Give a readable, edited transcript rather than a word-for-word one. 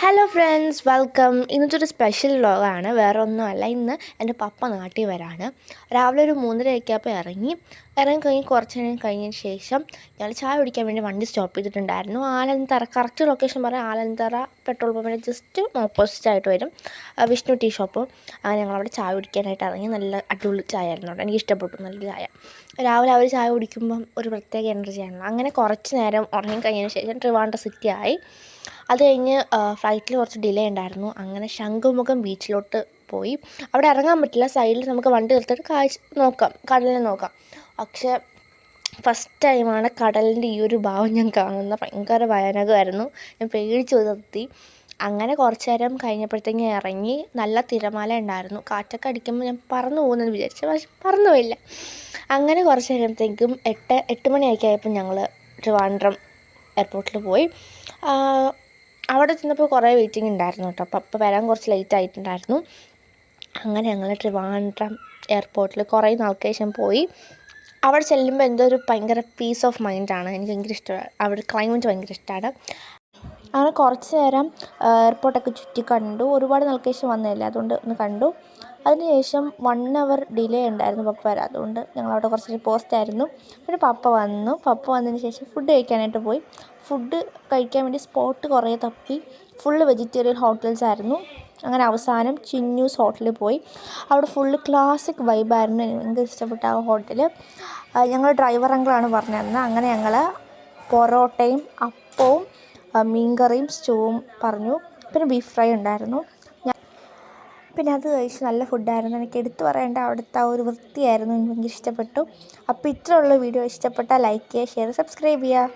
Hello friends, welcome. ഇന്നത്തെ ഒരു special വ്ളോഗാണ്. വേറെ ഒന്നുമല്ല, ഇന്ന് എൻ്റെ പപ്പ നാട്ടിൽ വരാണ്. രാവിലെ ഒരു 3:30 ആയപ്പോൾ ഇറങ്ങി കഴിഞ്ഞ് കുറച്ച് നേരം കഴിഞ്ഞതിന് ശേഷം ഞങ്ങൾ ചായ കുടിക്കാൻ വേണ്ടി വണ്ടി സ്റ്റോപ്പ് ചെയ്തിട്ടുണ്ടായിരുന്നു. ആലന്തറ, കറക്റ്റ് ലൊക്കേഷൻ പറയാം, ആലന്തറ പെട്രോൾ പമ്പിന് ജസ്റ്റ് ഓപ്പോസിറ്റായിട്ട് വരും വിഷ്ണു ടീ ഷോപ്പ്. അങ്ങനെ ഞങ്ങളവിടെ ചായ കുടിക്കാനായിട്ട് ഇറങ്ങി. നല്ല അടിപൊളി ചായ ആയിരുന്നു കേട്ടോ, എനിക്ക് ഇഷ്ടപ്പെട്ടു. നല്ല ചായ. രാവിലെ അവർ ചായ കുടിക്കുമ്പം ഒരു പ്രത്യേക എനർജിയാണ്. അങ്ങനെ കുറച്ച് നേരം ഉറങ്ങിക്കഴിഞ്ഞതിന് ശേഷം ട്രിവാൻഡ്രം സിറ്റി ആയി. അത് കഴിഞ്ഞ് ഫ്ലൈറ്റിൽ കുറച്ച് ഡിലേ ഉണ്ടായിരുന്നു. അങ്ങനെ ശംഖുമുഖം ബീച്ചിലോട്ട് പോയി. അവിടെ ഇറങ്ങാൻ പറ്റില്ല, സൈഡിൽ നമുക്ക് വണ്ടി നിർത്തിയിട്ട് കാഴ്ച നോക്കാം, കടലിനെ നോക്കാം. പക്ഷേ ഫസ്റ്റ് ടൈമാണ് കടലിൻ്റെ ഈ ഒരു ഭാവം ഞാൻ കാണുന്നത്. ഭയങ്കര ഭയാനകമായിരുന്നു. ഞാൻ പേടിച്ചു നിർത്തി. അങ്ങനെ കുറച്ച് നേരം കഴിഞ്ഞപ്പോഴത്തേക്കും ഇറങ്ങി. നല്ല തിരമാല ഉണ്ടായിരുന്നു. കാറ്റൊക്കെ അടിക്കുമ്പോൾ ഞാൻ പറന്നു പോകുന്നെന്ന് വിചാരിച്ചു, പക്ഷെ പറന്നു പോയില്ല. അങ്ങനെ കുറച്ച് നേരത്തേക്കും 8 മണിയൊക്കെ ഞങ്ങൾ ട്രിവാൻഡ്രം എയർപോർട്ടിൽ പോയി. അവിടെ ചെന്നപ്പോൾ കുറേ വെയിറ്റിംഗ് ഉണ്ടായിരുന്നു കേട്ടോ. അപ്പോൾ വരാൻ കുറച്ച് ലേറ്റ് ആയിട്ടുണ്ടായിരുന്നു. അങ്ങനെ ഞങ്ങൾ ട്രിവാൻഡ്രം എയർപോർട്ടിൽ കുറേ നാൾക്ക് ശേഷം പോയി. അവിടെ ചെല്ലുമ്പോൾ എന്തോ ഒരു ഭയങ്കര പീസ് ഓഫ് മൈൻഡാണ്. എനിക്ക് ഭയങ്കര ഇഷ്ടമാണ്. അവിടെ ക്ലൈമറ്റ് ഭയങ്കര ഇഷ്ടമാണ്. അങ്ങനെ കുറച്ച് നേരം എയർപോർട്ടൊക്കെ ചുറ്റി കണ്ടു. ഒരുപാട് നാൾക്ക് ശേഷം വന്നതല്ലേ, അതുകൊണ്ട് ഒന്ന് കണ്ടു. അതിനുശേഷം 1 അവർ ഡിലേ ഉണ്ടായിരുന്നു പപ്പ വരാം. അതുകൊണ്ട് ഞങ്ങളവിടെ കുറച്ച് പോസ്റ്റായിരുന്നു. പിന്നെ പപ്പ വന്നതിന് ശേഷം ഫുഡ് കഴിക്കാനായിട്ട് പോയി. ഫുഡ് കഴിക്കാൻ വേണ്ടി സ്പോട്ട് കുറേ തപ്പി. ഫുള്ള് വെജിറ്റേറിയൻ ഹോട്ടൽസ് ആയിരുന്നു. അങ്ങനെ അവസാനം ചിന്നൂസ് ഹോട്ടലിൽ പോയി. അവിടെ ഫുള്ള് ക്ലാസിക് വൈബായിരുന്നു. എനിക്ക് ഭയങ്കര ഇഷ്ടപ്പെട്ട ആ ഹോട്ടൽ. ഞങ്ങൾ ഡ്രൈവർ അങ്കിളാണ് പറഞ്ഞു തന്നത്. അങ്ങനെ ഞങ്ങൾ പൊറോട്ടയും അപ്പവും മീൻകറിയും സ്റ്റൂവും പറഞ്ഞു. പിന്നെ ബീഫ് ഫ്രൈ ഉണ്ടായിരുന്നു. പിന്നെ അത് കഴിച്ച് നല്ല ഫുഡായിരുന്നു. എനിക്ക് എടുത്തു പറയേണ്ട അവിടുത്തെ ആ ഒരു വൃത്തിയായിരുന്നു. എനിക്ക് ഭയങ്കര ഇഷ്ടപ്പെട്ടു. അപ്പോൾ ഇത്രയുള്ള വീഡിയോ ഇഷ്ടപ്പെട്ടാൽ ലൈക്ക് ചെയ്യുക, ഷെയർ, സബ്സ്ക്രൈബ് ചെയ്യുക.